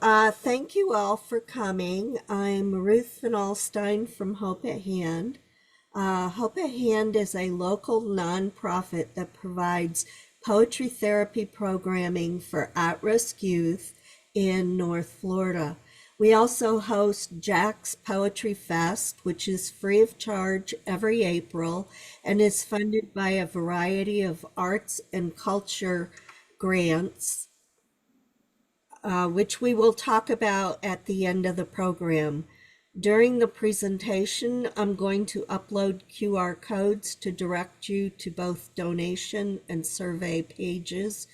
Thank you all for coming. I'm Ruth Van Alstyne from Hope at Hand. Hope at Hand is a local nonprofit that provides poetry therapy programming for at-risk youth in North Florida. We also host Jack's Poetry Fest, which is free of charge every April and is funded by a variety of arts and culture grants, which we will talk about at the end of the program. During the presentation, I'm going to upload QR codes to direct you to both donation and survey pages.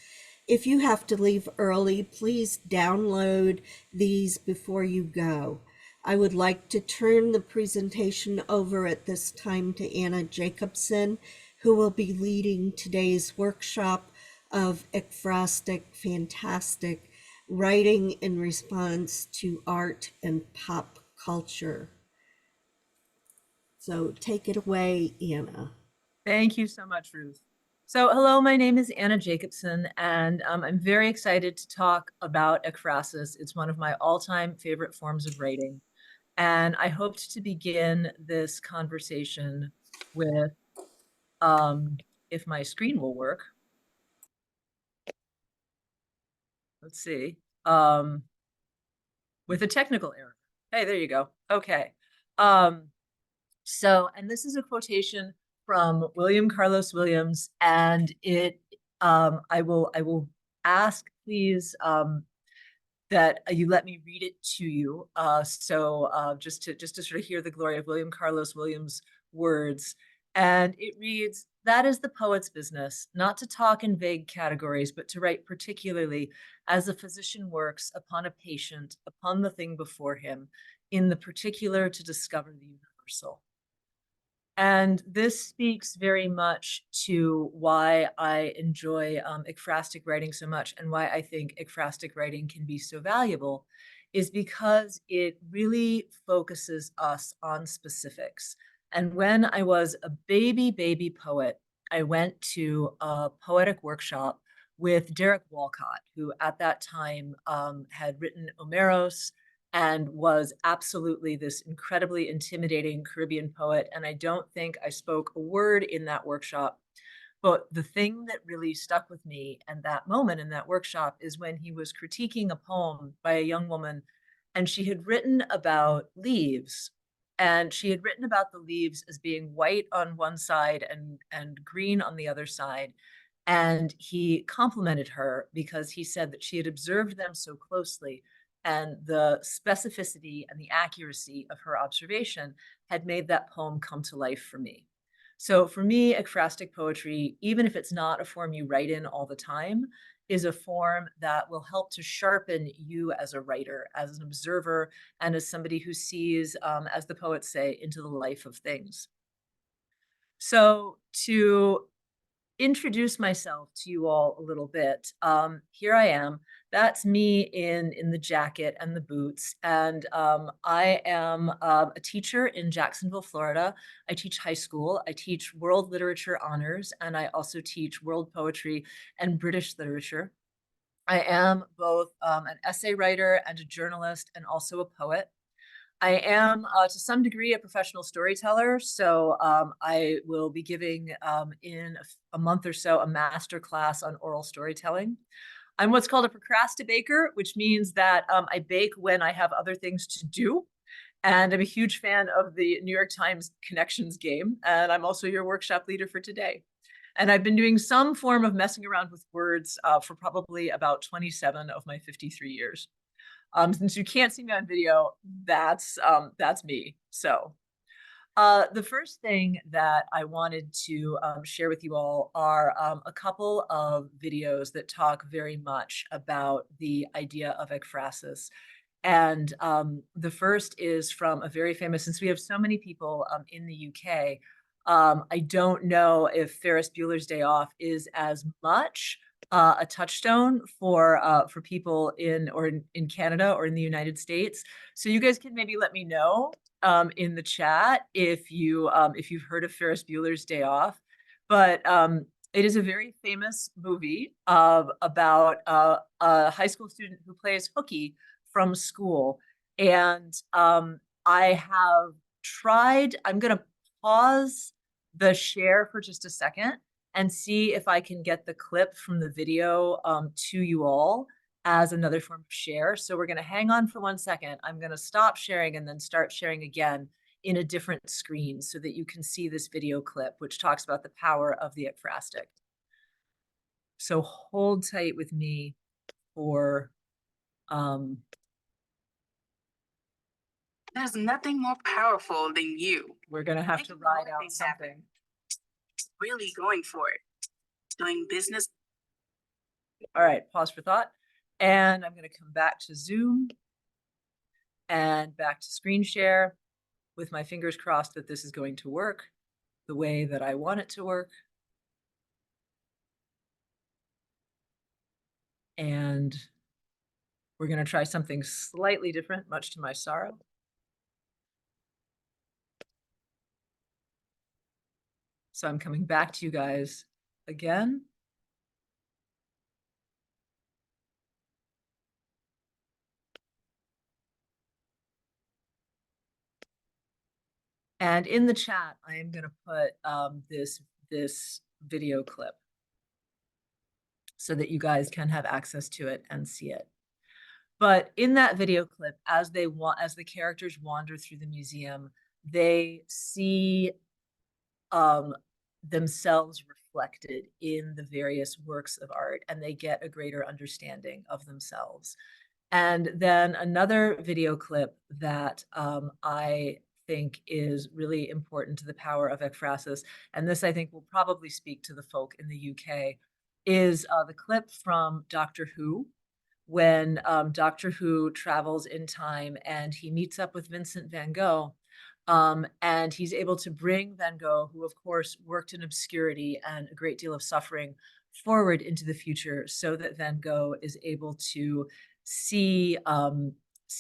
If you have to leave early, please download these before you go. I would like to turn the presentation over at this time to Anna Jacobson, who will be leading today's workshop of Ekphrastic Fantastic, writing in response to art and pop culture. So take it away, Anna. Thank you so much, Ruth. So hello, my name is Anna Jacobson, and I'm very excited to talk about ekphrasis. It's one of my all-time favorite forms of writing. And I hoped to begin this conversation with, if my screen will work, let's see, with a technical error. Hey, there you go. Okay. And this is a quotation from William Carlos Williams, and I will ask, please, that you let me read it to you. Just to sort of hear the glory of William Carlos Williams' words. And it reads, "That is the poet's business, not to talk in vague categories, but to write particularly as a physician works upon a patient, upon the thing before him, in the particular to discover the universal." And this speaks very much to why I enjoy ekphrastic writing so much, and why I think ekphrastic writing can be so valuable, is because it really focuses us on specifics. And when I was a baby poet, I went to a poetic workshop with Derek Walcott, who at that time had written Omeros and was absolutely this incredibly intimidating Caribbean poet. And I don't think I spoke a word in that workshop. But the thing that really stuck with me and that moment in that workshop is when he was critiquing a poem by a young woman, and she had written about leaves. And she had written about the leaves as being white on one side and green on the other side. And he complimented her because he said that she had observed them so closely, and the specificity and the accuracy of her observation had made that poem come to life for me. So for me, ekphrastic poetry, even if it's not a form you write in all the time, is a form that will help to sharpen you as a writer, as an observer, and as somebody who sees, as the poets say, into the life of things. So to introduce myself to you all a little bit. Here I am. That's me in the jacket and the boots. And I am a teacher in Jacksonville, Florida. I teach high school. I teach world literature honors, and I also teach world poetry and British literature. I am both an essay writer and a journalist, and also a poet. I am, to some degree, a professional storyteller. So I will be giving, in a month or so, a master class on oral storytelling. I'm what's called a procrastinator, which means that I bake when I have other things to do. And I'm a huge fan of the New York Times Connections game. And I'm also your workshop leader for today. And I've been doing some form of messing around with words for probably about 27 of my 53 years. Since you can't see me on video, that's me. So the first thing that I wanted to share with you all are a couple of videos that talk very much about the idea of ekphrasis. And the first is from a very famous, since we have so many people in the UK, I don't know if Ferris Bueller's Day Off is as much a touchstone for people in Canada or in the United States. So you guys can maybe let me know in the chat if you've heard of Ferris Bueller's Day Off. But it is a very famous movie about a high school student who plays hooky from school. And I have tried, I'm going to pause the share for just a second and see if I can get the clip from the video to you all as another form of share. So we're going to hang on for 1 second. I'm going to stop sharing and then start sharing again in a different screen so that you can see this video clip, which talks about the power of the ekphrastic. So hold tight with me for there's nothing more powerful than you. We're going to have to ride out something. Really going for it. Doing business. All right, pause for thought. And I'm going to come back to Zoom and back to screen share with my fingers crossed that this is going to work the way that I want it to work. And we're going to try something slightly different, much to my sorrow. So I'm coming back to you guys again. And in the chat, I am going to put this video clip so that you guys can have access to it and see it. But in that video clip, as the characters wander through the museum, they see themselves reflected in the various works of art, and they get a greater understanding of themselves. And then another video clip that I think is really important to the power of ekphrasis, and this I think will probably speak to the folk in the UK, is the clip from Doctor Who, when Doctor Who travels in time and he meets up with Vincent van Gogh. And he's able to bring Van Gogh, who of course worked in obscurity and a great deal of suffering, forward into the future so that Van Gogh is able to see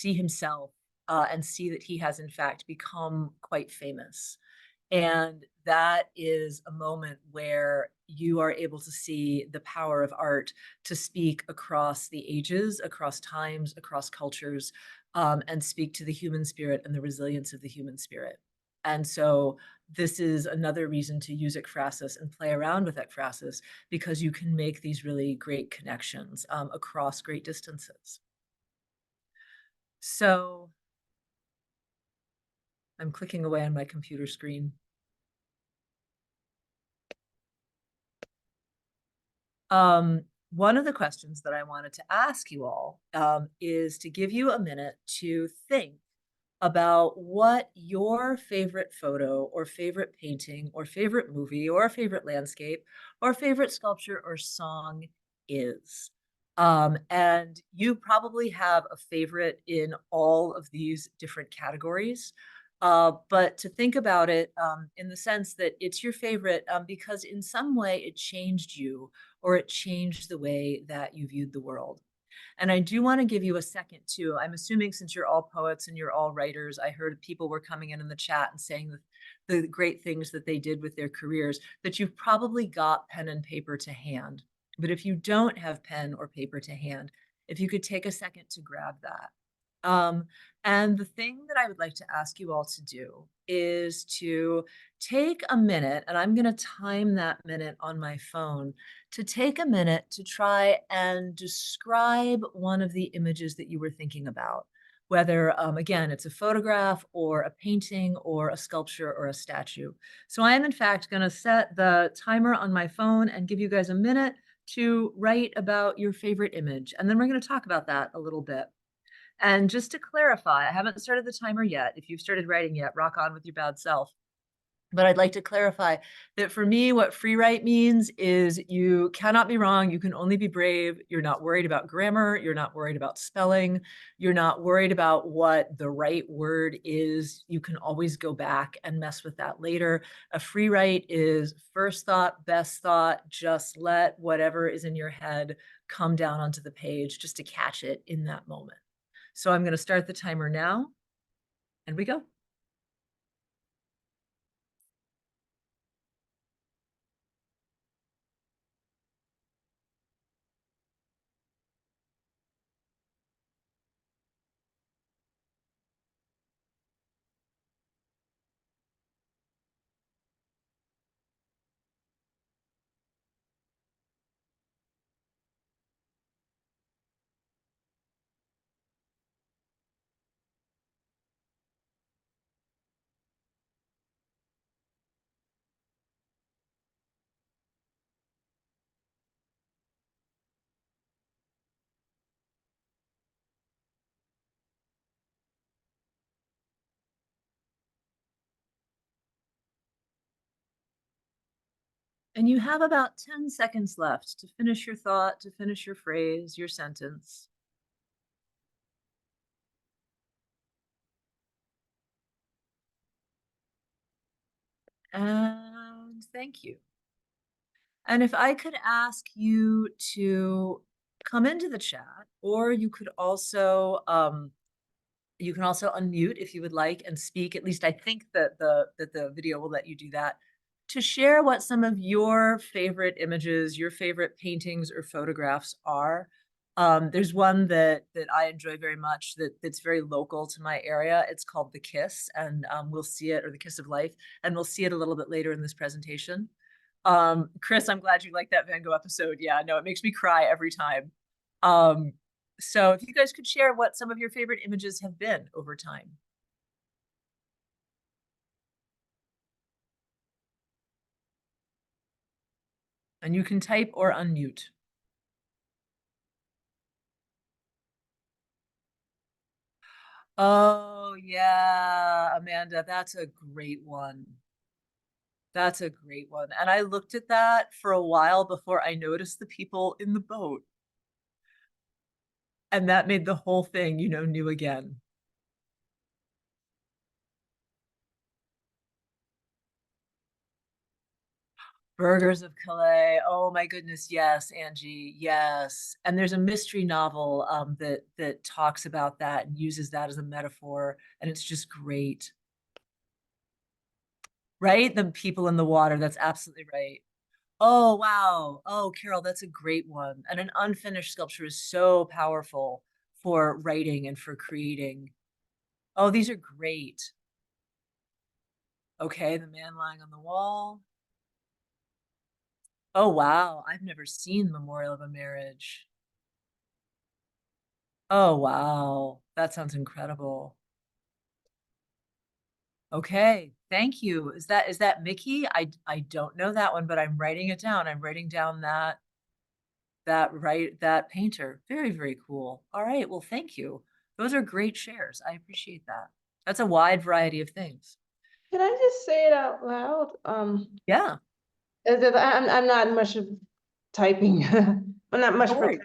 himself and see that he has in fact become quite famous. And that is a moment where you are able to see the power of art to speak across the ages, across times, across cultures, and speak to the human spirit and the resilience of the human spirit. And so this is another reason to use ekphrasis and play around with ekphrasis, because you can make these really great connections across great distances. So I'm clicking away on my computer screen. One of the questions that I wanted to ask you all is to give you a minute to think about what your favorite photo or favorite painting or favorite movie or favorite landscape or favorite sculpture or song is. And you probably have a favorite in all of these different categories. But to think about it in the sense that it's your favorite because in some way it changed you or it changed the way that you viewed the world. And I do want to give you a second too. I'm assuming since you're all poets and you're all writers, I heard people were coming in the chat and saying the great things that they did with their careers, that you've probably got pen and paper to hand. But if you don't have pen or paper to hand, if you could take a second to grab that. And the thing that I would like to ask you all to do is to take a minute, and I'm going to time that minute on my phone, to take a minute to try and describe one of the images that you were thinking about, whether, again, it's a photograph or a painting or a sculpture or a statue. So I am, in fact, going to set the timer on my phone and give you guys a minute to write about your favorite image. And then we're going to talk about that a little bit. And just to clarify, I haven't started the timer yet. If you've started writing yet, rock on with your bad self. But I'd like to clarify that for me, what free write means is you cannot be wrong. You can only be brave. You're not worried about grammar. You're not worried about spelling. You're not worried about what the right word is. You can always go back and mess with that later. A free write is first thought, best thought. Just let whatever is in your head come down onto the page just to catch it in that moment. So I'm going to start the timer now, and we go. And you have about 10 seconds left to finish your thought, to finish your phrase, your sentence. And thank you. And if I could ask you to come into the chat, or you could also you can also unmute if you would like and speak. At least I think that the video will let you do that. To share what some of your favorite images, your favorite paintings or photographs are. There's one that I enjoy very much that's very local to my area. It's called The Kiss, and we'll see it, or The Kiss of Life, and we'll see it a little bit later in this presentation. Chris, I'm glad you liked that Van Gogh episode. Yeah, no, it makes me cry every time. So if you guys could share what some of your favorite images have been over time. And you can type or unmute. Oh, yeah, Amanda, that's a great one. That's a great one. And I looked at that for a while before I noticed the people in the boat. And that made the whole thing, new again. Burgers of Calais. Oh my goodness, yes, Angie, yes. And there's a mystery novel that talks about that and uses that as a metaphor, and it's just great. Right? The people in the water, that's absolutely right. Oh, wow. Oh, Carol, that's a great one. And an unfinished sculpture is so powerful for writing and for creating. Oh, these are great. Okay, the man lying on the wall. Oh, wow. I've never seen Memorial of a Marriage. Oh, wow. That sounds incredible. Okay, thank you. Is that Mickey? I don't know that one, but I'm writing it down. I'm writing down that painter. Very, very cool. All right, well, thank you. Those are great shares. I appreciate that. That's a wide variety of things. Can I just say it out loud? Yeah, I'm not much of typing. I'm not much no for worries.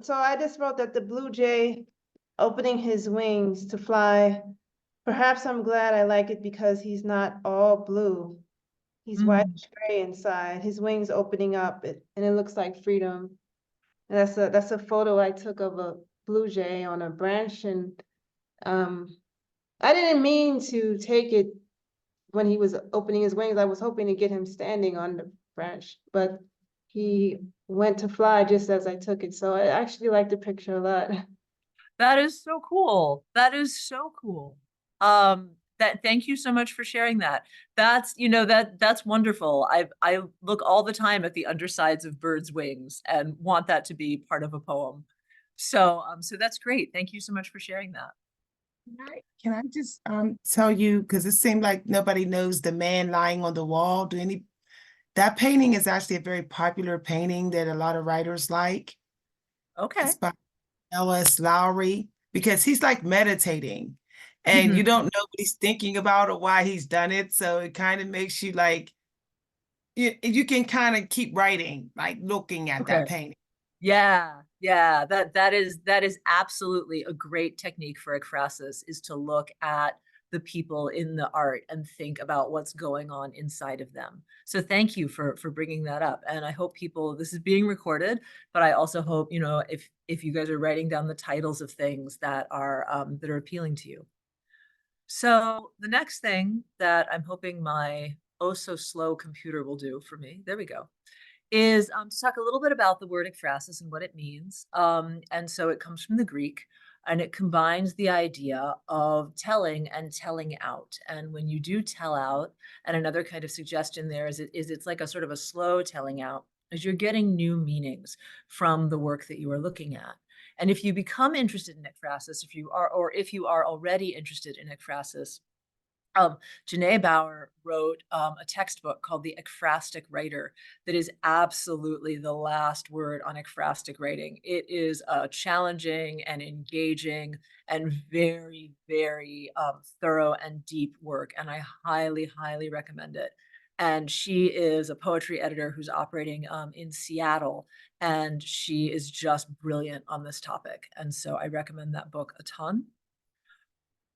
so I just wrote that the blue jay opening his wings to fly. Perhaps I'm glad I like it because he's not all blue. He's whitish gray inside. His wings opening up, and it looks like freedom. And that's a photo I took of a blue jay on a branch, and I didn't mean to take it when he was opening his wings. I was hoping to get him standing on the branch, but he went to fly just as I took it. So I actually like the picture a lot. That is so cool. That is so cool. Thank you so much for sharing that. That's wonderful. I look all the time at the undersides of birds' wings and want that to be part of a poem. So that's great. Thank you so much for sharing that. Can I just tell you, because it seemed like nobody knows the man lying on the wall. That painting is actually a very popular painting that a lot of writers like. Okay. It's by L.S. Lowry, because he's like meditating and you don't know what he's thinking about or why he's done it. So it kind of makes you like, you can kind of keep writing, like looking at that painting. Yeah, that is absolutely a great technique for ekphrasis, is to look at the people in the art and think about what's going on inside of them. So thank you for bringing that up. And I hope this is being recorded, but I also hope, if you guys are writing down the titles of things that are appealing to you. So the next thing that I'm hoping my oh so slow computer will do for me, there we go, is to talk a little bit about the word ekphrasis and what it means. And so it comes from the Greek, and it combines the idea of telling and telling out. And when you do tell out, and another kind of suggestion there is it's like a sort of a slow telling out, as you're getting new meanings from the work that you are looking at. And if you become interested in ekphrasis, if you are already interested in ekphrasis, Janae Bauer wrote a textbook called The Ekphrastic Writer that is absolutely the last word on ekphrastic writing. It is challenging and engaging and very, very thorough and deep work, and I highly, highly recommend it. And she is a poetry editor who's operating in Seattle, and she is just brilliant on this topic. And so I recommend that book a ton.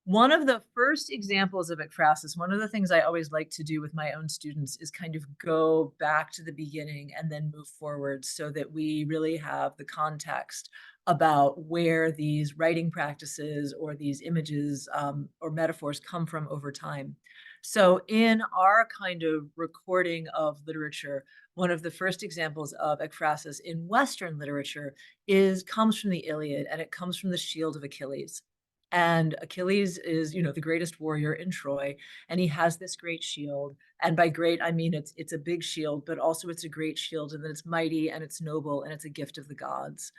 One of the first examples of ekphrasis, one of the things I always like to do with my own students is kind of go back to the beginning and then move forward so that we really have the context about where these writing practices or these images or metaphors come from over time. So in our kind of recording of literature, one of the first examples of ekphrasis in Western literature comes from the Iliad, and it comes from the shield of Achilles. And Achilles is, the greatest warrior in Troy, and he has this great shield. And by great, I mean it's a big shield, but also it's a great shield, and that it's mighty and it's noble and it's a gift of the gods.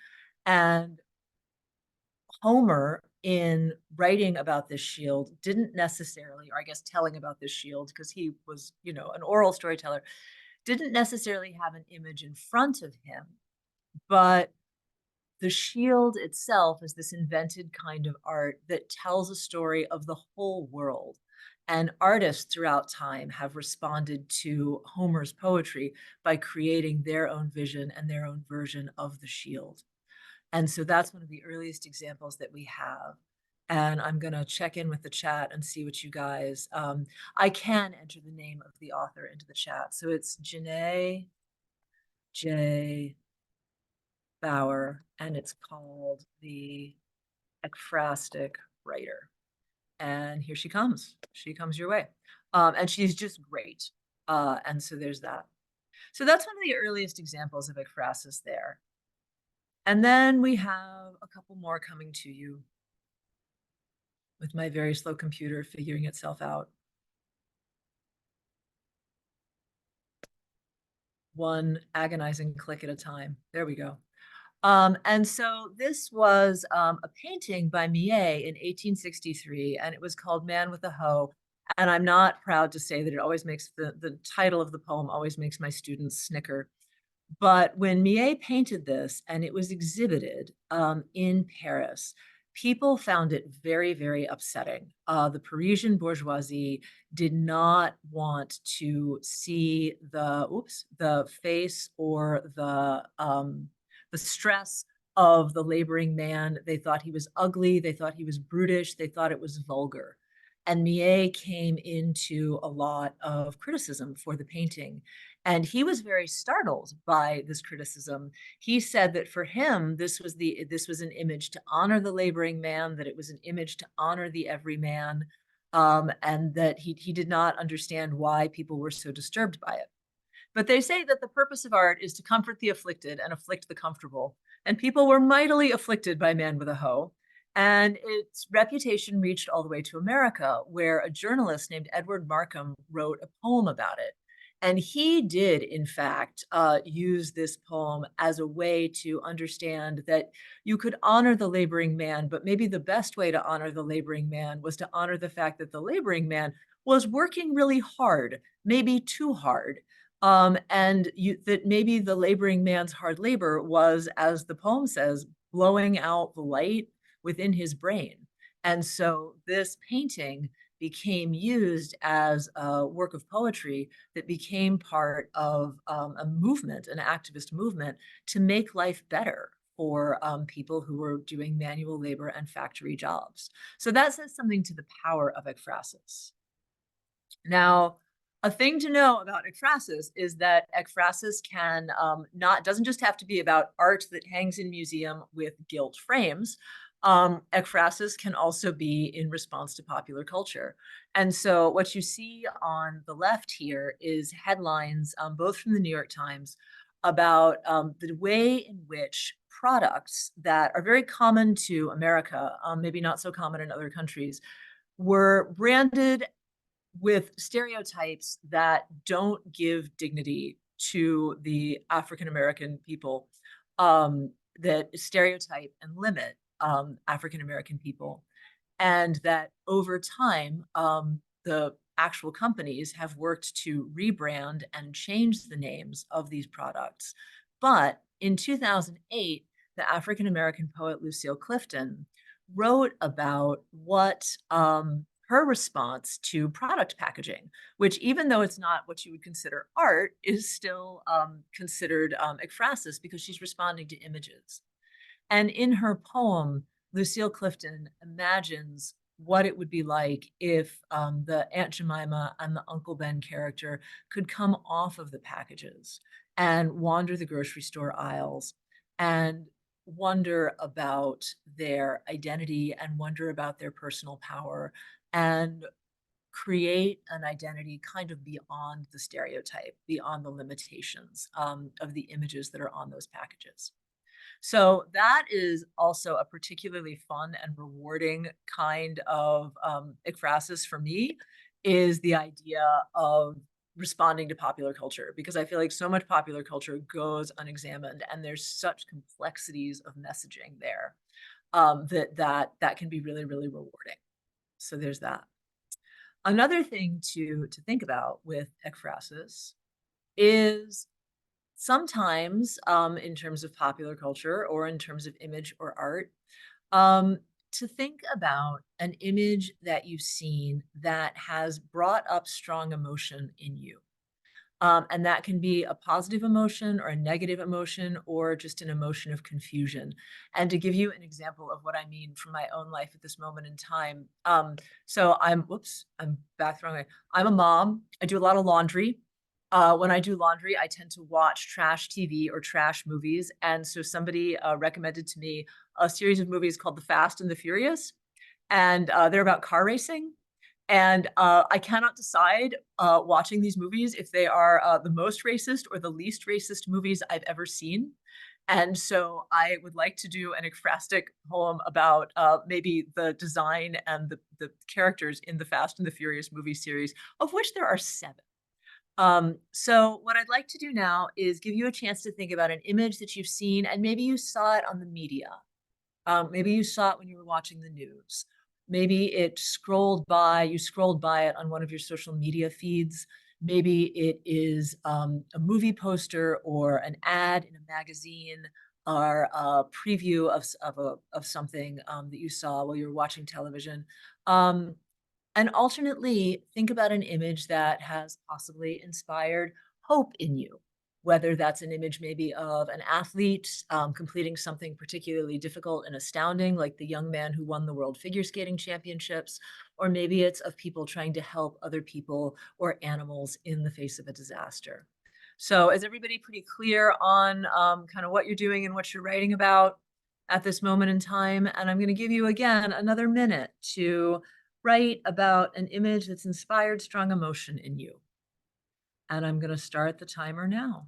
And Homer, in writing about this shield, didn't necessarily, or I guess telling about this shield, because he was, an oral storyteller, didn't necessarily have an image in front of him, but the shield itself is this invented kind of art that tells a story of the whole world. And artists throughout time have responded to Homer's poetry by creating their own vision and their own version of the shield. And so that's one of the earliest examples that we have. And I'm going to check in with the chat and see what you guys, I can enter the name of the author into the chat. So it's Janae J. Bauer, and it's called The Ekphrastic Writer. And here she comes. She comes your way. And she's just great. And so there's that. So that's one of the earliest examples of ekphrasis there. And then we have a couple more coming to you with my very slow computer figuring itself out. One agonizing click at a time. There we go. And so this was a painting by Millet in 1863, and it was called Man with a Hoe. And I'm not proud to say that it always makes the title of the poem always makes my students snicker. But when Millet painted this and it was exhibited in Paris, people found it very, very upsetting. The Parisian bourgeoisie did not want to see the face or the stress of the laboring man. They thought he was ugly. They thought he was brutish. They thought it was vulgar. And Millet came into a lot of criticism for the painting. And he was very startled by this criticism. He said that for him, this was an image to honor the laboring man, that it was an image to honor the everyman, and that he did not understand why people were so disturbed by it. But they say that the purpose of art is to comfort the afflicted and afflict the comfortable. And people were mightily afflicted by Man with a Hoe. And its reputation reached all the way to America, where a journalist named Edward Markham wrote a poem about it. And he did, in fact, use this poem as a way to understand that you could honor the laboring man, but maybe the best way to honor the laboring man was to honor the fact that the laboring man was working really hard, maybe too hard. That maybe the laboring man's hard labor was, as the poem says, blowing out the light within his brain. And so this painting became used as a work of poetry that became part of a movement, an activist movement, to make life better for people who were doing manual labor and factory jobs. So that says something to the power of ekphrasis. Now, a thing to know about ekphrasis is that ekphrasis doesn't just have to be about art that hangs in museum with gilt frames. Ekphrasis can also be in response to popular culture. And so what you see on the left here is headlines, both from the New York Times, about the way in which products that are very common to America, maybe not so common in other countries, were branded with stereotypes that don't give dignity to the African-American people, that stereotype and limit African-American people. And that over time, the actual companies have worked to rebrand and change the names of these products. But in 2008, the African-American poet Lucille Clifton wrote about what her response to product packaging, which, even though it's not what you would consider art, is still considered ekphrasis because she's responding to images. And in her poem, Lucille Clifton imagines what it would be like if the Aunt Jemima and the Uncle Ben character could come off of the packages and wander the grocery store aisles and wonder about their identity and wonder about their personal power and create an identity kind of beyond the stereotype, beyond the limitations of the images that are on those packages. So that is also a particularly fun and rewarding kind of ekphrasis for me, is the idea of responding to popular culture, because I feel like so much popular culture goes unexamined and there's such complexities of messaging there that can be really, really rewarding. So there's that. Another thing to think about with ekphrasis is sometimes, in terms of popular culture or in terms of image or art, to think about an image that you've seen that has brought up strong emotion in you. And that can be a positive emotion or a negative emotion or just an emotion of confusion. And to give you an example of what I mean from my own life at this moment in time. So I'm back throwing away. I'm a mom. I do a lot of laundry. When I do laundry, I tend to watch trash TV or trash movies. And so somebody recommended to me a series of movies called The Fast and the Furious. And they're about car racing. And I cannot decide watching these movies if they are the most racist or the least racist movies I've ever seen. And so I would like to do an ekphrastic poem about maybe the design and the characters in the Fast and the Furious movie series, of which there are 7. So what I'd like to do now is give you a chance to think about an image that you've seen, and maybe you saw it on the media. Maybe you saw it when you were watching the news. Maybe you scrolled by it on one of your social media feeds. Maybe it is a movie poster or an ad in a magazine or a preview of something that you saw while you were watching television. And alternately, think about an image that has possibly inspired hope in you, whether that's an image maybe of an athlete completing something particularly difficult and astounding, like the young man who won the World Figure Skating Championships, or maybe it's of people trying to help other people or animals in the face of a disaster. So is everybody pretty clear on kind of what you're doing and what you're writing about at this moment in time? And I'm going to give you again another minute to write about an image that's inspired strong emotion in you. And I'm going to start the timer now.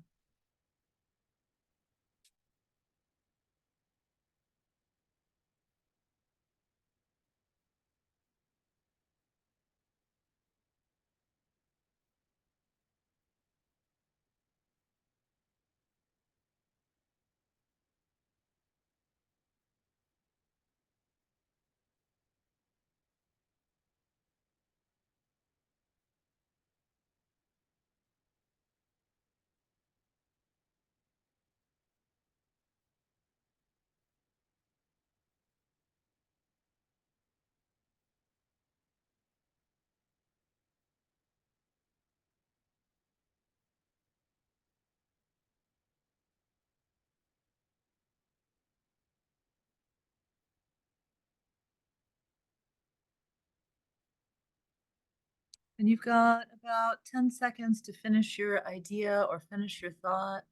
And you've got about 10 seconds to finish your idea or finish your thought.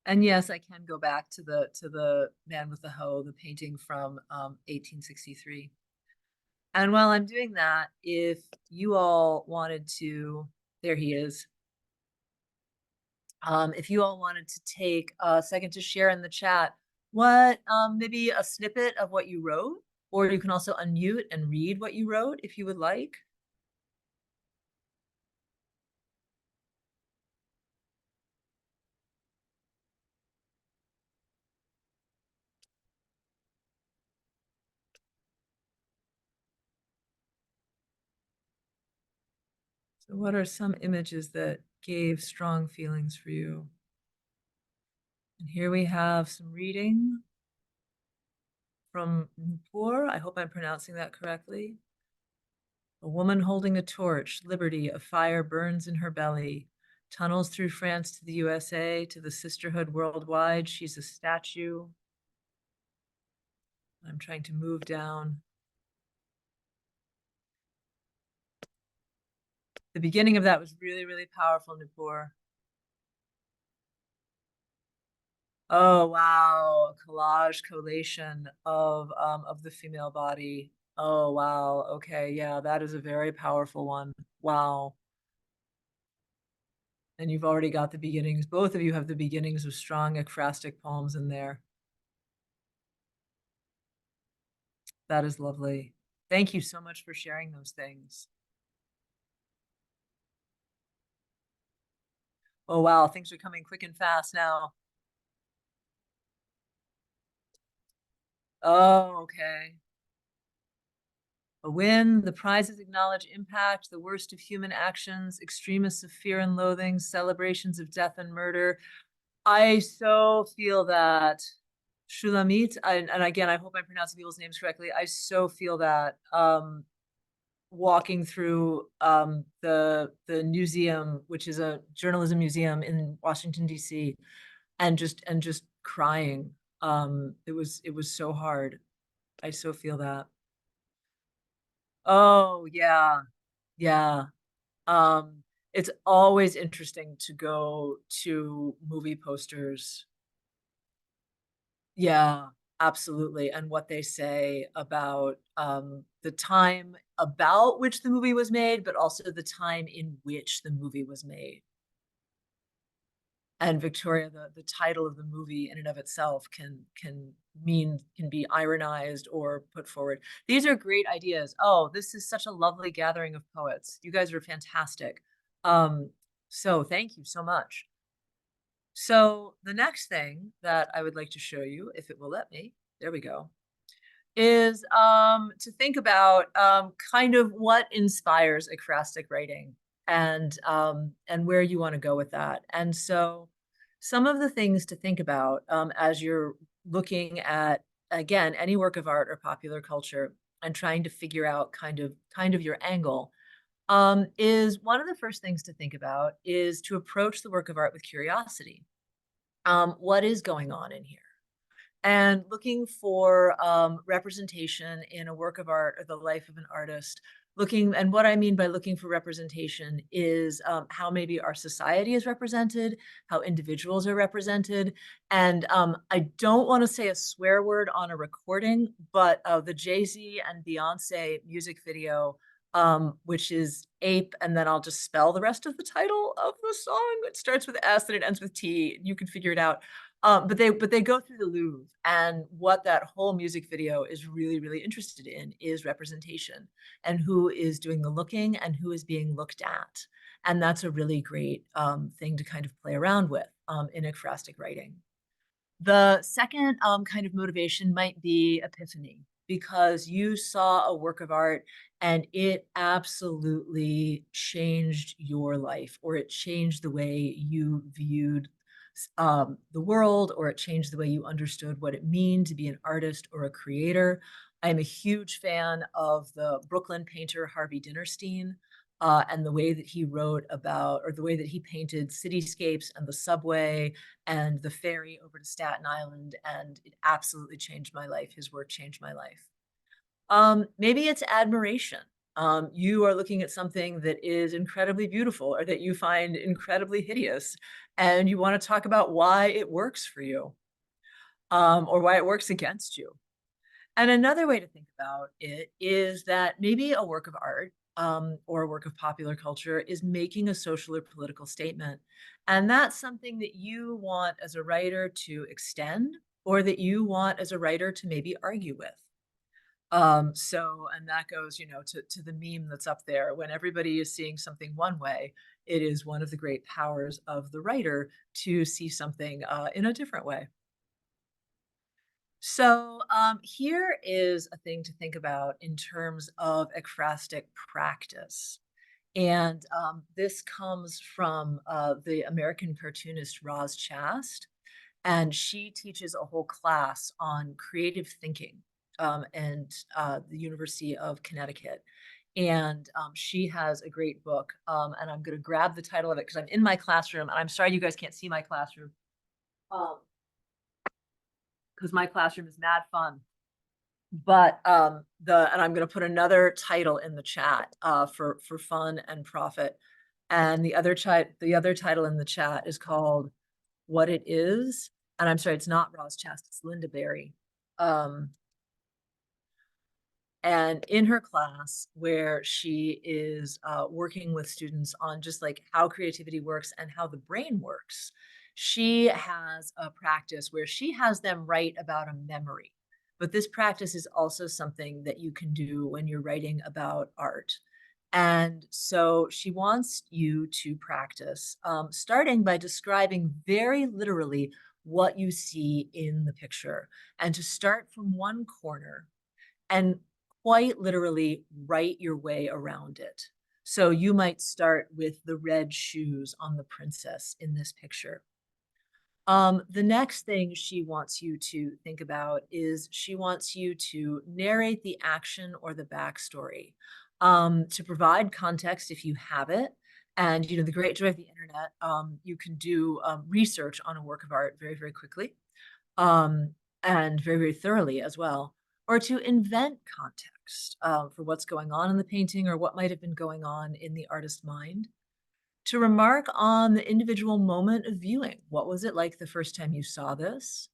And yes, I can go back to the Man with the Hoe, the painting from 1863. And while I'm doing that, if you all wanted to, there he is. If you all wanted to take a second to share in the chat what maybe a snippet of what you wrote, or you can also unmute and read what you wrote if you would like. So what are some images that gave strong feelings for you? And here we have some reading from Nupur. I hope I'm pronouncing that correctly. A woman holding a torch, liberty, a fire burns in her belly. Tunnels through France to the USA, to the sisterhood worldwide. She's a statue. I'm trying to move down. The beginning of that was really, really powerful, Nupur. Oh, wow. A collage collation of the female body. Oh, wow. Okay. Yeah, that is a very powerful one. Wow. And you've already got the beginnings. Both of you have the beginnings of strong ekphrastic poems in there. That is lovely. Thank you so much for sharing those things. Oh, wow. Things are coming quick and fast now. Oh, okay. A win, the prizes acknowledge impact, the worst of human actions, extremists of fear and loathing, celebrations of death and murder. I so feel that. Shulamit, and again, I hope I'm pronouncing people's names correctly. I so feel that walking through the museum, which is a journalism museum in Washington, D.C., and just crying. It was so hard. I so feel that. Oh yeah, yeah. It's always interesting to go to movie posters. Yeah, absolutely. And what they say about the time about which the movie was made, but also the time in which the movie was made. And Victoria, the title of the movie in and of itself can be ironized or put forward. These are great ideas. Oh, this is such a lovely gathering of poets. You guys are fantastic. So thank you so much. So the next thing that I would like to show you, if it will let me, there we go, is to think about kind of what inspires ekphrastic writing and where you want to go with that. And so some of the things to think about as you're looking at, again, any work of art or popular culture and trying to figure out kind of your angle, is one of the first things to think about is to approach the work of art with curiosity. What is going on in here? And looking for representation in a work of art or the life of an artist. And what I mean by looking for representation is how maybe our society is represented, how individuals are represented. And I don't want to say a swear word on a recording, but the Jay-Z and Beyonce music video, which is Ape, and then I'll just spell the rest of the title of the song. It starts with S and it ends with T. You can figure it out. But they go through the Louvre, and what that whole music video is really, really interested in is representation and who is doing the looking and who is being looked at. And that's a really great thing to kind of play around with in ekphrastic writing. The second kind of motivation might be epiphany, because you saw a work of art and it absolutely changed your life, or it changed the way you viewed the world, or it changed the way you understood what it means to be an artist or a creator. I'm a huge fan of the Brooklyn painter Harvey Dinerstein, and the way that he wrote about, or the way that he painted cityscapes and the subway and the ferry over to Staten Island. And it absolutely changed my life. His work changed my life. Maybe it's admiration. You are looking at something that is incredibly beautiful or that you find incredibly hideous, and you want to talk about why it works for you, or why it works against you. And another way to think about it is that maybe a work of art or a work of popular culture is making a social or political statement. And that's something that you want as a writer to extend, or that you want as a writer to maybe argue with. And that goes, to the meme that's up there. When everybody is seeing something one way, it is one of the great powers of the writer to see something in a different way. So here is a thing to think about in terms of ekphrastic practice. And this comes from the American cartoonist Roz Chast. And she teaches a whole class on creative thinking and the University of Connecticut. And she has a great book. And I'm going to grab the title of it because I'm in my classroom. And I'm sorry you guys can't see my classroom. Because my classroom is mad fun. But and I'm going to put another title in the chat for fun and profit. And the other title in the chat is called What It Is. And I'm sorry, it's not Roz Chast, it's Linda Berry. And in her class, where she is working with students on just like how creativity works and how the brain works, she has a practice where she has them write about a memory. But this practice is also something that you can do when you're writing about art. And so she wants you to practice, starting by describing very literally what you see in the picture, and to start from one corner and quite literally write your way around it. So you might start with the red shoes on the princess in this picture. The next thing she wants you to think about is she wants you to narrate the action or the backstory, to provide context if you have it. And the great joy of the internet, you can do research on a work of art very, very quickly, and very, very thoroughly as well, or to invent context for what's going on in the painting or what might have been going on in the artist's mind, to remark on the individual moment of viewing. What was it like the first time you saw this?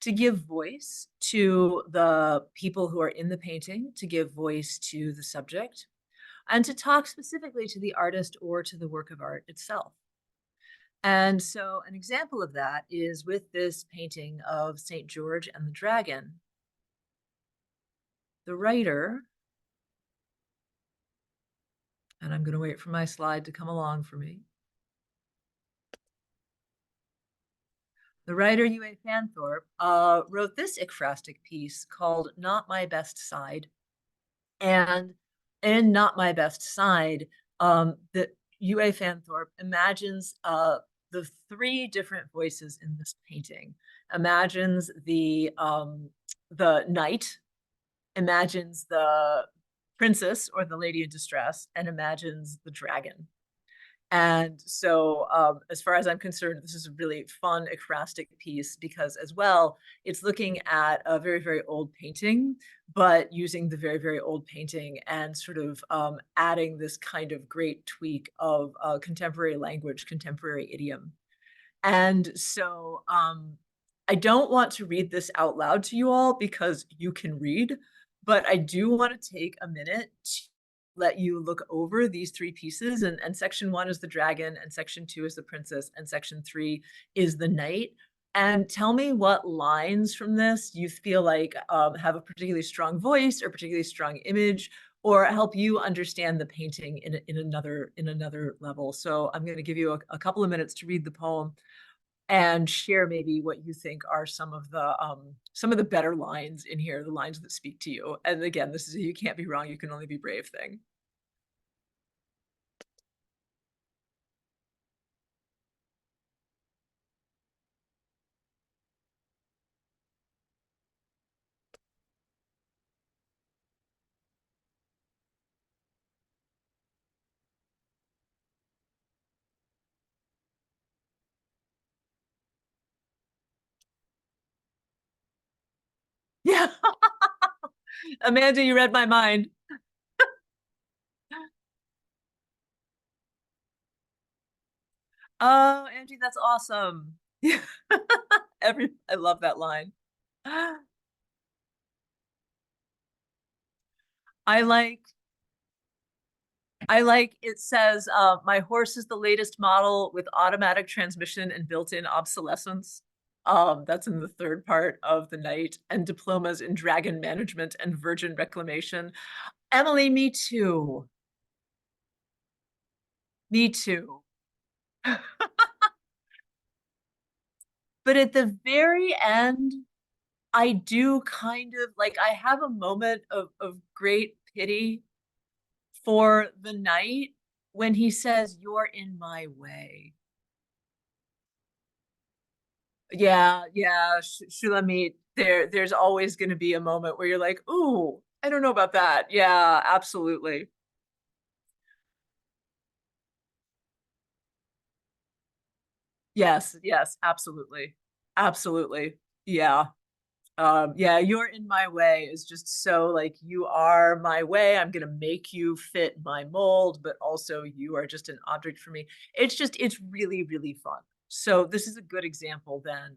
To give voice to the people who are in the painting, to give voice to the subject, and to talk specifically to the artist or to the work of art itself. And so an example of that is with this painting of St. George and the Dragon. The writer, and I'm going to wait for my slide to come along for me. The writer, Yue Fanthorpe, wrote this ekphrastic piece called Not My Best Side. And in Not My Best Side, the Yue Fanthorpe imagines the three different voices in this painting. Imagines the knight, imagines the princess or the lady in distress, and imagines the dragon. And so as far as I'm concerned, this is a really fun ekphrastic piece because as well, it's looking at a very, very old painting, but using the very, very old painting and sort of adding this kind of great tweak of contemporary language, contemporary idiom. And so I don't want to read this out loud to you all because you can read, but I do want to take a minute to let you look over these three pieces. And section 1 is the dragon, and section 2 is the princess, and section 3 is the knight. And tell me what lines from this you feel like have a particularly strong voice or particularly strong image, or help you understand the painting in another level. So I'm going to give you a couple of minutes to read the poem and share maybe what you think are some of the better lines in here, the lines that speak to you. And again, this is a you can't be wrong, you can only be brave thing. Yeah. Amanda, you read my mind. Oh, Angie, that's awesome. Yeah. I love that line. I like it says, my horse is the latest model with automatic transmission and built-in obsolescence. That's in the third part of the night, and diplomas in dragon management and virgin reclamation. Emily, me too. Me too. But at the very end, I do kind of like, I have a moment of great pity for the knight when he says, "You're in my way." Yeah, yeah, Shulamit, there's always going to be a moment where you're like, "Ooh, I don't know about that." Yeah, absolutely. Yes, yes, absolutely. Absolutely. Yeah. Yeah, "You're in my way" is just so like, you are my way. I'm gonna make you fit my mold, but also you are just an object for me. It's really, really fun. So this is a good example then,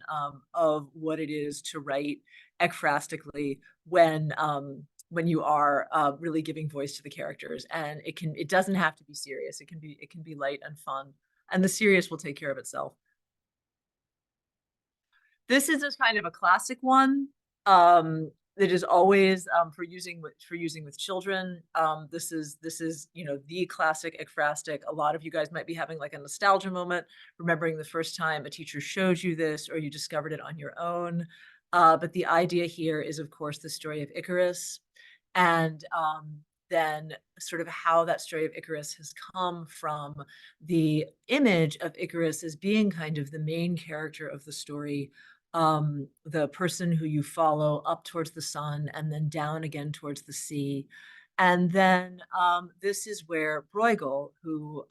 of what it is to write ekphrastically when you are really giving voice to the characters. And it doesn't have to be serious. It can be light and fun. And the serious will take care of itself. This is just kind of a classic one that is always for using with children. This is the classic ekphrastic. A lot of you guys might be having like a nostalgia moment, remembering the first time a teacher showed you this or you discovered it on your own. But the idea here is, of course, the story of Icarus, and then sort of how that story of Icarus has come from the image of Icarus as being kind of the main character of the story, the person who you follow up towards the sun and then down again towards the sea. And then this is where Bruegel, who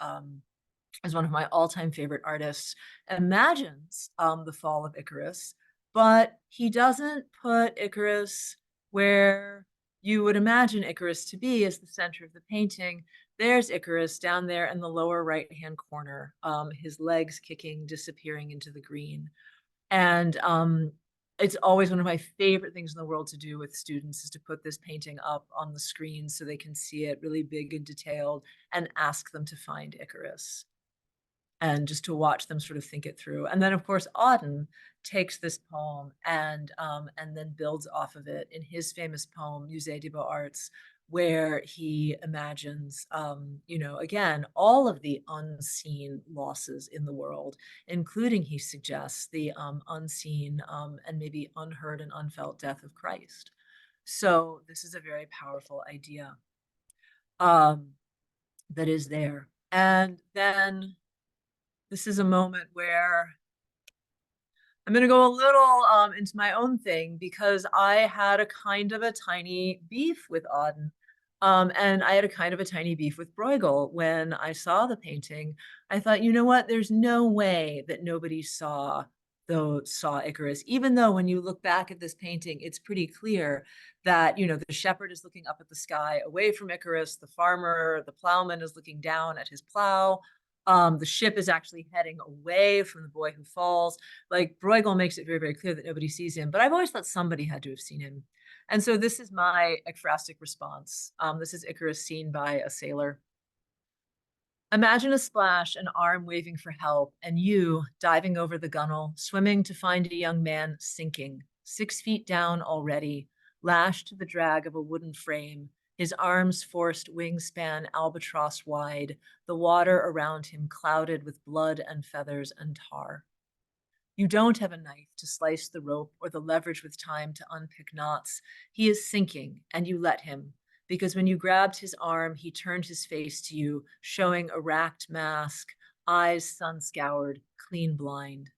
is one of my all-time favorite artists, imagines the fall of Icarus, but he doesn't put Icarus where you would imagine Icarus to be as the center of the painting. There's Icarus down there in the lower right-hand corner, his legs kicking, disappearing into the green. And it's always one of my favorite things in the world to do with students is to put this painting up on the screen so they can see it really big and detailed and ask them to find Icarus, and just to watch them sort of think it through. And then, of course, Auden takes this poem and then builds off of it in his famous poem Musée des Beaux-Arts, where he imagines, again, all of the unseen losses in the world, including, he suggests, the unseen and maybe unheard and unfelt death of Christ. So this is a very powerful idea that is there. And then this is a moment where I'm going to go a little into my own thing, because I had a kind of a tiny beef with Auden. And I had a kind of a tiny beef with Bruegel when I saw the painting. I thought, you know what? There's no way that nobody saw Icarus, even though when you look back at this painting, it's pretty clear that, the shepherd is looking up at the sky away from Icarus. The plowman is looking down at his plow. The ship is actually heading away from the boy who falls. Like, Bruegel makes it very, very clear that nobody sees him, but I've always thought somebody had to have seen him. And so this is my ekphrastic response. This is Icarus seen by a sailor. Imagine a splash, an arm waving for help, and you diving over the gunwale, swimming to find a young man sinking, 6 feet down already, lashed to the drag of a wooden frame, his arms forced wingspan albatross wide, the water around him clouded with blood and feathers and tar. You don't have a knife to slice the rope or the leverage with time to unpick knots. He is sinking, and you let him, because when you grabbed his arm, he turned his face to you, showing a racked mask, eyes sun-scoured, clean blind.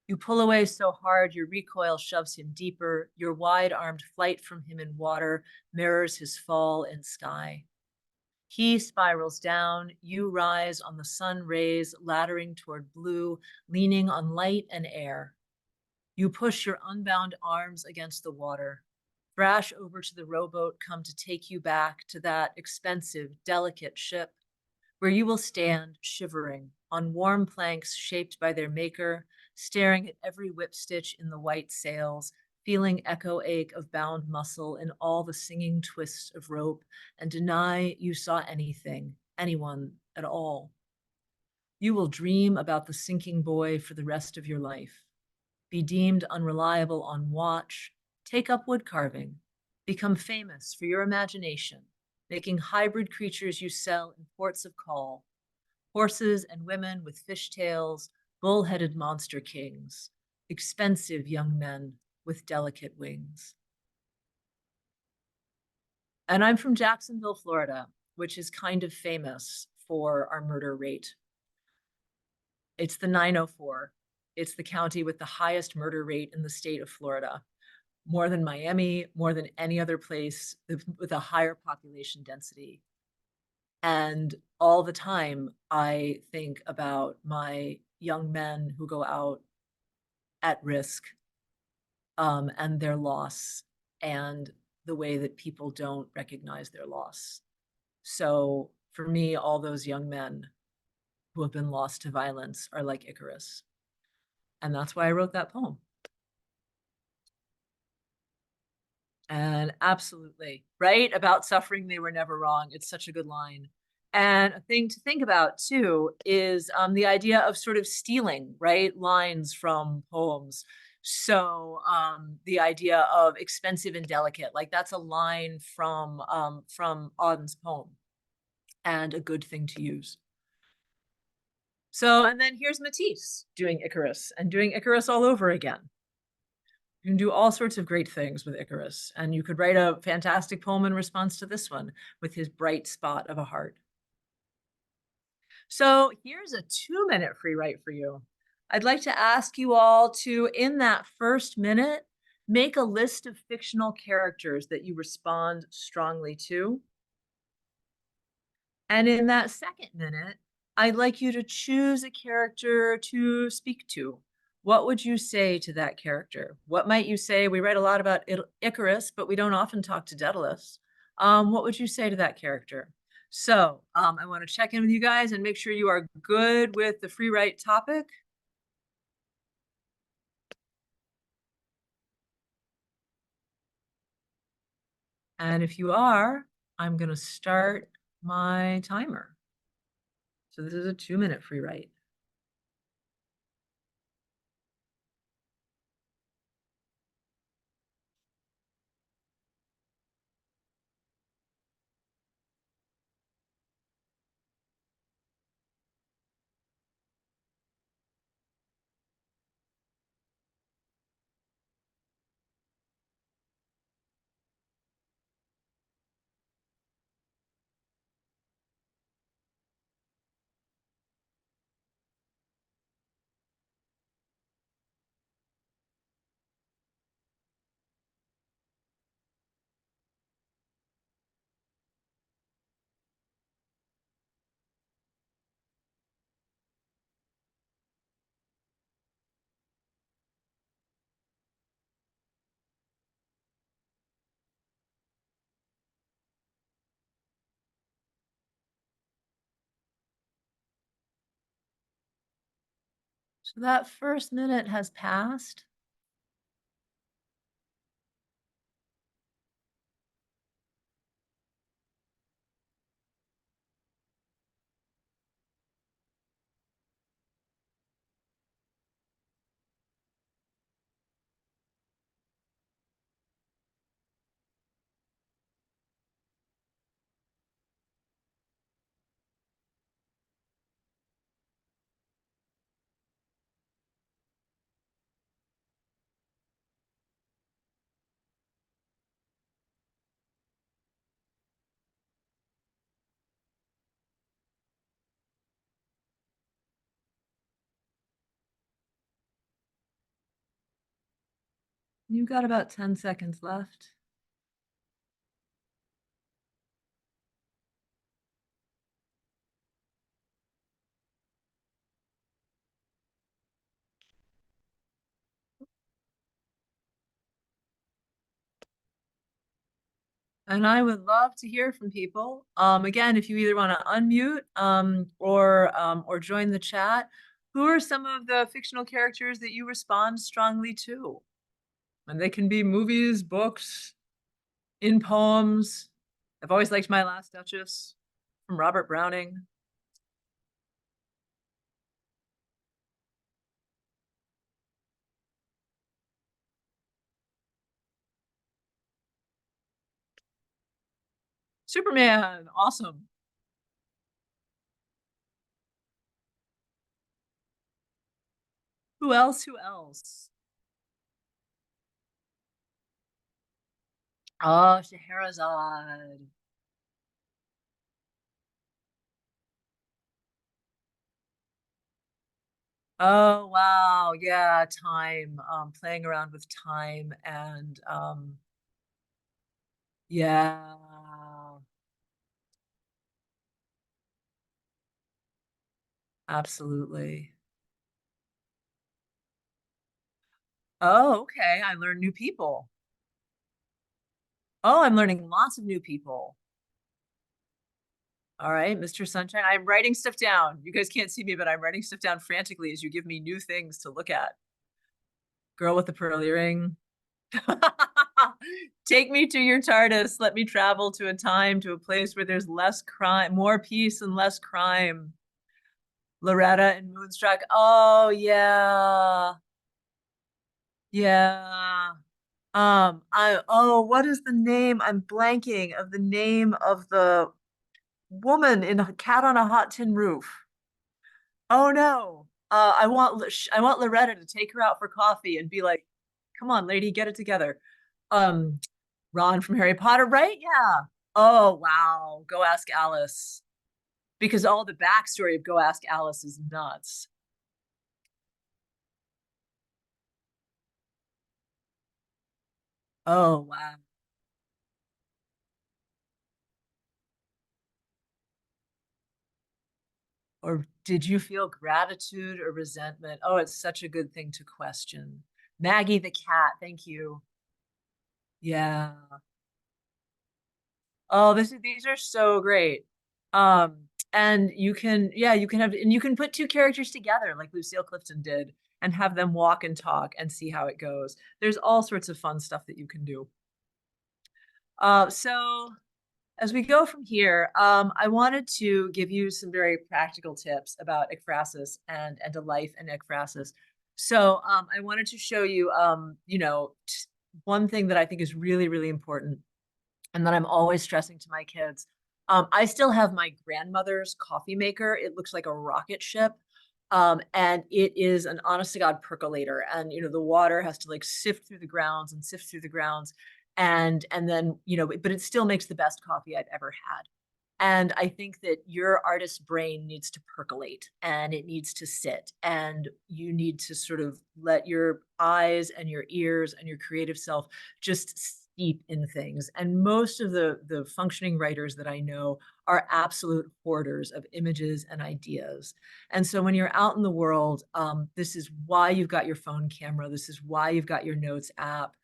You pull away so hard your recoil shoves him deeper. Your wide-armed flight from him in water mirrors his fall in sky. He spirals down, you rise on the sun rays, laddering toward blue, leaning on light and air. You push your unbound arms against the water, thrash over to the rowboat come to take you back to that expensive, delicate ship, where you will stand shivering on warm planks shaped by their maker, staring at every whip stitch in the white sails, feeling echo ache of bound muscle in all the singing twists of rope, and deny you saw anything, anyone at all. You will dream about the sinking boy for the rest of your life, be deemed unreliable on watch, take up wood carving, become famous for your imagination, making hybrid creatures you sell in ports of call, horses and women with fishtails, bull-headed monster kings, expensive young men with delicate wings. And I'm from Jacksonville, Florida, which is kind of famous for our murder rate. It's the 904. It's the county with the highest murder rate in the state of Florida, more than Miami, more than any other place with a higher population density. And all the time, I think about my young men who go out at risk, and their loss, and the way that people don't recognize their loss. So for me, all those young men who have been lost to violence are like Icarus. And that's why I wrote that poem. And absolutely, right? About suffering, they were never wrong. It's such a good line. And a thing to think about too is the idea of sort of stealing, right? Lines from poems. So the idea of expensive and delicate, like that's a line from Auden's poem, and a good thing to use. So, and then here's Matisse doing Icarus, and doing Icarus all over again. You can do all sorts of great things with Icarus, and you could write a fantastic poem in response to this one with his bright spot of a heart. So here's a 2-minute free write for you. I'd like to ask you all to, in that first minute, make a list of fictional characters that you respond strongly to. And in that second minute, I'd like you to choose a character to speak to. What would you say to that character? What might you say? We write a lot about Icarus, but we don't often talk to Daedalus. What would you say to that character? So I want to check in with you guys and make sure you are good with the free write topic. And if you are, I'm going to start my timer. So this is a 2-minute free write. So that first minute has passed. You've got about 10 seconds left. And I would love to hear from people. Again, if you either want to unmute or join the chat, who are some of the fictional characters that you respond strongly to? And they can be movies, books, in poems. I've always liked My Last Duchess from Robert Browning. Superman, awesome. Who else? Who else? Oh, Scheherazade. Oh, wow. Yeah, time, playing around with time and yeah. Absolutely. Oh, okay. I learn new people. Oh, I'm learning lots of new people. All right, Mr. Sunshine. I'm writing stuff down. You guys can't see me, but I'm writing stuff down frantically as you give me new things to look at. Girl with the pearl earring. Take me to your TARDIS. Let me travel to a time, to a place where there's less crime, more peace and less crime. Loretta and Moonstruck. Oh, yeah. Yeah. What is the name? I'm blanking of the name of the woman in a Cat on a Hot Tin Roof. Oh no. I want Loretta to take her out for coffee and be like, "Come on, lady, get it together." Um, Ron from Harry Potter, right? Yeah. Oh wow. Go Ask Alice. Because all the backstory of Go Ask Alice is nuts. Oh wow. Or did you feel gratitude or resentment? Oh, it's such a good thing to question. Maggie the cat, thank you. Yeah. Oh, these are so great. And you can, yeah, you can have, and you can put two characters together like Lucille Clifton did and have them walk and talk and see how it goes. There's all sorts of fun stuff that you can do. So as we go from here, I wanted to give you some very practical tips about ekphrasis and a life in ekphrasis. So I wanted to show you, one thing that I think is really, really important and that I'm always stressing to my kids. I still have my grandmother's coffee maker. It looks like a rocket ship. And it is an honest to God percolator. And the water has to like sift through the grounds and sift through the grounds. And then, but it still makes the best coffee I've ever had. And I think that your artist brain needs to percolate and it needs to sit, and you need to sort of let your eyes and your ears and your creative self just steep in things. And most of the functioning writers that I know are absolute hoarders of images and ideas. And so when you're out in the world, this is why you've got your phone camera. This is why you've got your notes app.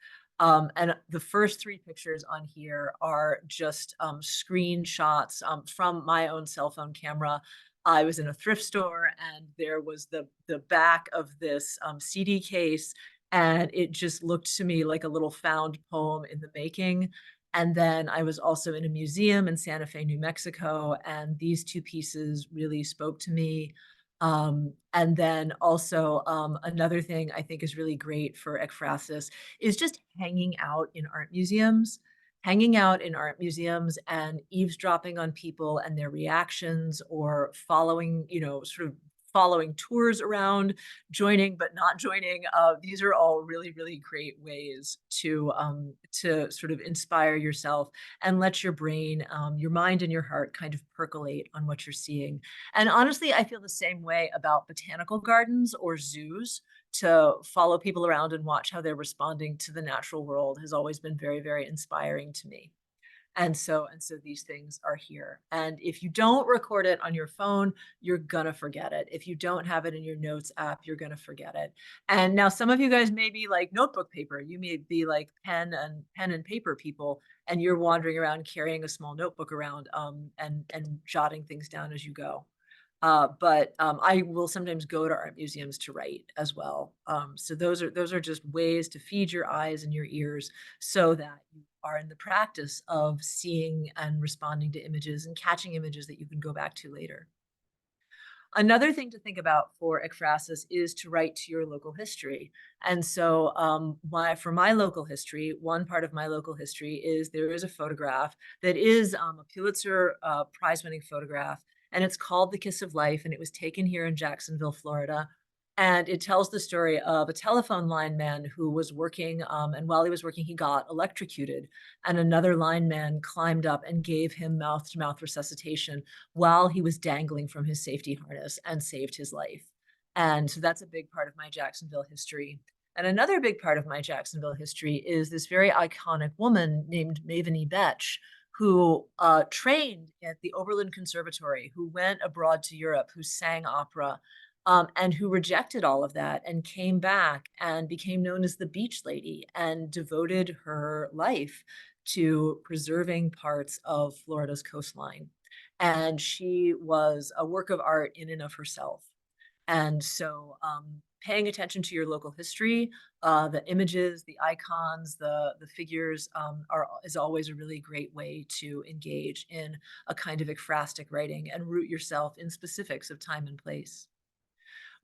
And the first three pictures on here are just screenshots from my own cell phone camera. I was in a thrift store and there was the back of this CD case, and it just looked to me like a little found poem in the making. And then I was also in a museum in Santa Fe, New Mexico, and these two pieces really spoke to me. And then also another thing I think is really great for ekphrasis is just hanging out in art museums, and eavesdropping on people and their reactions, or following, sort of following tours around, joining but not joining. These are all really, really great ways to sort of inspire yourself and let your brain, your mind and your heart kind of percolate on what you're seeing. And honestly, I feel the same way about botanical gardens or zoos. To follow people around and watch how they're responding to the natural world has always been very, very inspiring to me. And so these things are here. And if you don't record it on your phone, you're gonna forget it. If you don't have it in your notes app, you're gonna forget it. And now some of you guys may be like notebook paper. You may be like pen and paper people, and you're wandering around carrying a small notebook around and jotting things down as you go. But I will sometimes go to art museums to write as well. So those are just ways to feed your eyes and your ears so that you are in the practice of seeing and responding to images and catching images that you can go back to later. Another thing to think about for ekphrasis is to write to your local history. And so for my local history, one part of my local history is there is a photograph that is a Pulitzer Prize-winning photograph, and it's called The Kiss of Life, and it was taken here in Jacksonville, Florida. And it tells the story of a telephone lineman who was working, and while he was working, he got electrocuted. And another lineman climbed up and gave him mouth-to-mouth resuscitation while he was dangling from his safety harness and saved his life. And so that's a big part of my Jacksonville history. And another big part of my Jacksonville history is this very iconic woman named Maveny Betch, who trained at the Oberlin Conservatory, who went abroad to Europe, who sang opera, and who rejected all of that and came back and became known as the Beach Lady and devoted her life to preserving parts of Florida's coastline. And she was a work of art in and of herself. And so paying attention to your local history, the images, the icons, the figures is always a really great way to engage in a kind of ekphrastic writing and root yourself in specifics of time and place.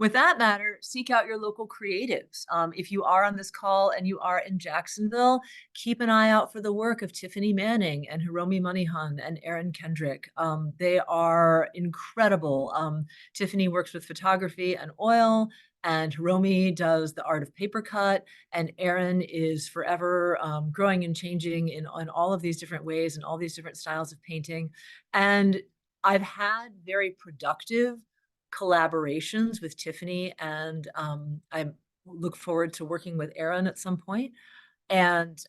With that matter, seek out your local creatives. If you are on this call and you are in Jacksonville, keep an eye out for the work of Tiffany Manning and Hiromi Moneyhun and Erin Kendrick. They are incredible. Tiffany works with photography and oil, and Hiromi does the art of paper cut, and Erin is forever growing and changing in all of these different ways and all these different styles of painting. And I've had very productive collaborations with Tiffany, and I look forward to working with Erin at some point. And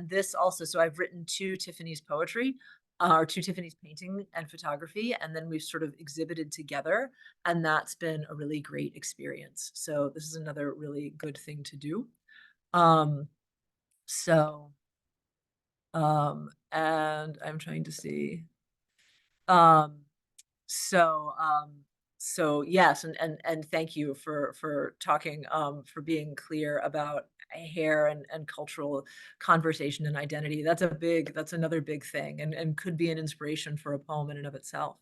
this also, so I've written to Tiffany's poetry, or to Tiffany's painting and photography, and then we've sort of exhibited together, and that's been a really great experience. So this is another really good thing to do. So and I'm trying to see. So so yes, and thank you for talking, for being clear about hair and cultural conversation and identity. That's another big thing, and could be an inspiration for a poem in and of itself.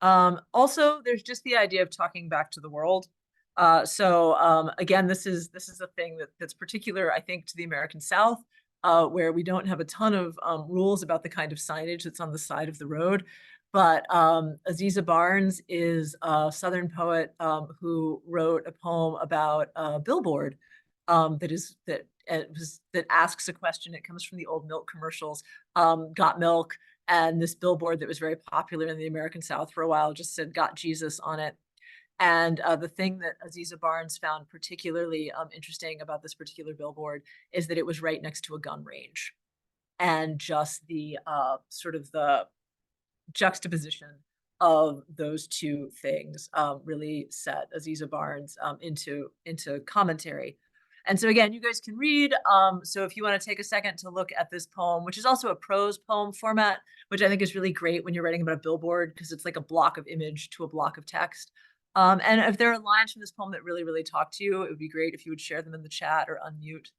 Also, there's just the idea of talking back to the world. Again, this is a thing that's particular, I think, to the American South, where we don't have a ton of rules about the kind of signage that's on the side of the road. But Aziza Barnes is a Southern poet who wrote a poem about a billboard that asks a question. It comes from the old milk commercials, Got Milk. And this billboard that was very popular in the American South for a while just said, Got Jesus on it. And the thing that Aziza Barnes found particularly interesting about this particular billboard is that it was right next to a gun range. And just the sort of the juxtaposition of those two things really set Aziza Barnes into commentary. And so again, you guys can read. So if you want to take a second to look at this poem, which is also a prose poem format, which I think is really great when you're writing about a billboard, because it's like a block of image to a block of text. And if there are lines from this poem that really, really talk to you, it would be great if you would share them in the chat or unmute.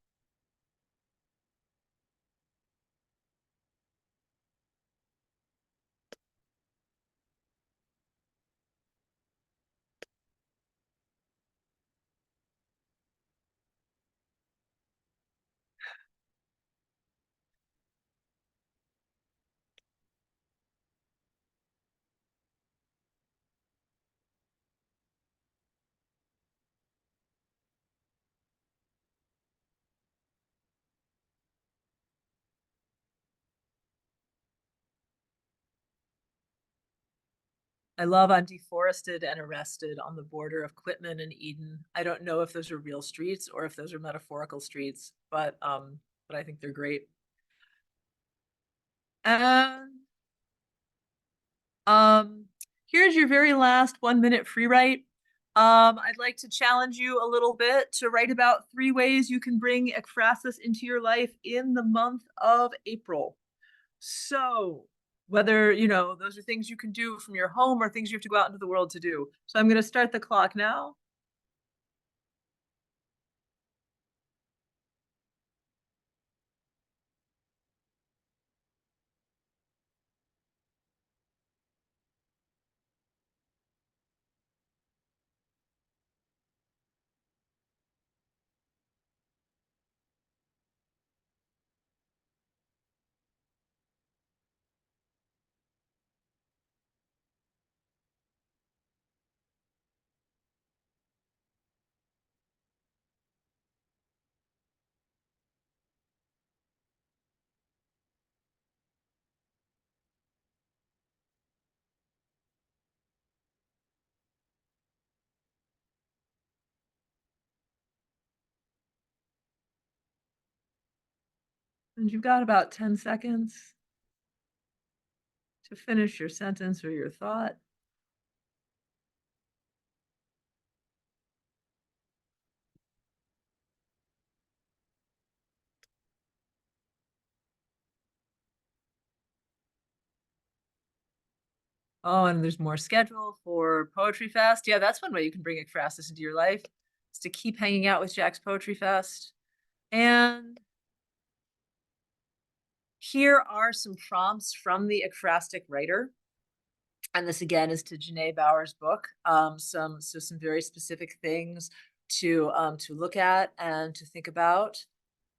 I love I'm deforested and arrested on the border of Quitman and Eden. I don't know if those are real streets or if those are metaphorical streets, but I think they're great. And here's your very last 1 minute free write. I'd like to challenge you a little bit to write about 3 ways you can bring ekphrasis into your life in the month of April. So whether, those are things you can do from your home or things you have to go out into the world to do. So I'm going to start the clock now. And you've got about 10 seconds to finish your sentence or your thought. Oh, and there's more schedule for Poetry Fest. Yeah, that's one way you can bring Ekphrastic into your life, is to keep hanging out with Jack's Poetry Fest. And here are some prompts from the Ekphrastic writer. And this again is to Janae Bauer's book. Some very specific things to look at and to think about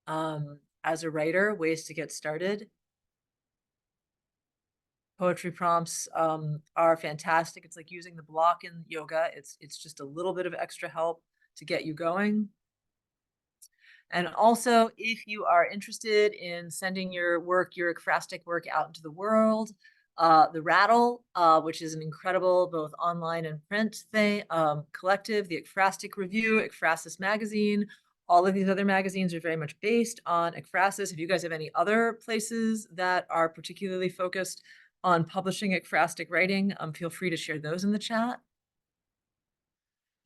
as a writer, ways to get started. Poetry prompts are fantastic. It's like using the block in yoga. It's just a little bit of extra help to get you going. And also, if you are interested in sending your work, your Ekphrastic work out into the world, the Rattle, which is an incredible both online and print thing, collective, the Ekphrastic Review, Ekphrasis Magazine, all of these other magazines are very much based on Ekphrasis. If you guys have any other places that are particularly focused on publishing Ekphrastic writing, feel free to share those in the chat.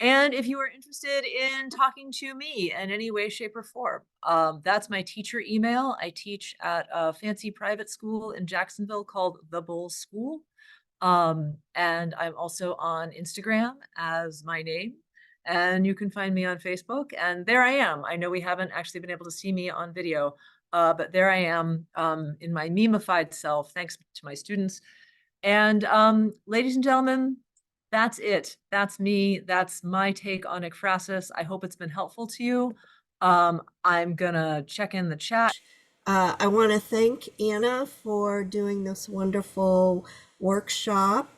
And if you are interested in talking to me in any way, shape, or form, that's my teacher email. I teach at a fancy private school in Jacksonville called The Bull School. And I'm also on Instagram as my name. And you can find me on Facebook. And there I am. I know we haven't actually been able to see me on video, but there I am in my memified self, thanks to my students. And ladies and gentlemen, that's it. That's me. That's my take on Ekphrasis. I hope it's been helpful to you. I'm gonna check in the chat. I want to thank Anna for doing this wonderful workshop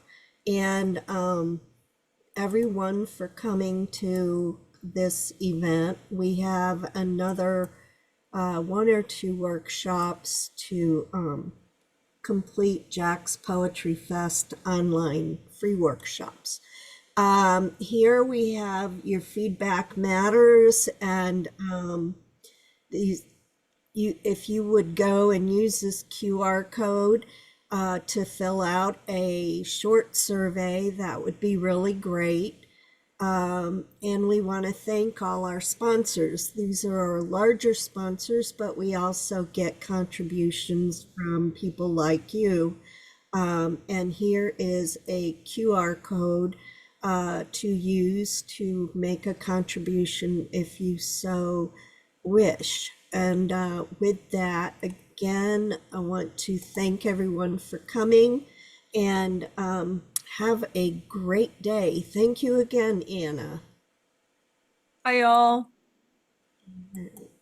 and everyone for coming to this event. We have another one or two workshops to complete Jack's Poetry Fest online free workshops. Here we have your feedback matters, and if you would go and use this QR code to fill out a short survey, that would be really great. And we want to thank all our sponsors. These are our larger sponsors, but we also get contributions from people like you. And here is a QR code to use to make a contribution if you so wish. And with that, again, I want to thank everyone for coming and have a great day. Thank you again, Anna. Bye, y'all. All right.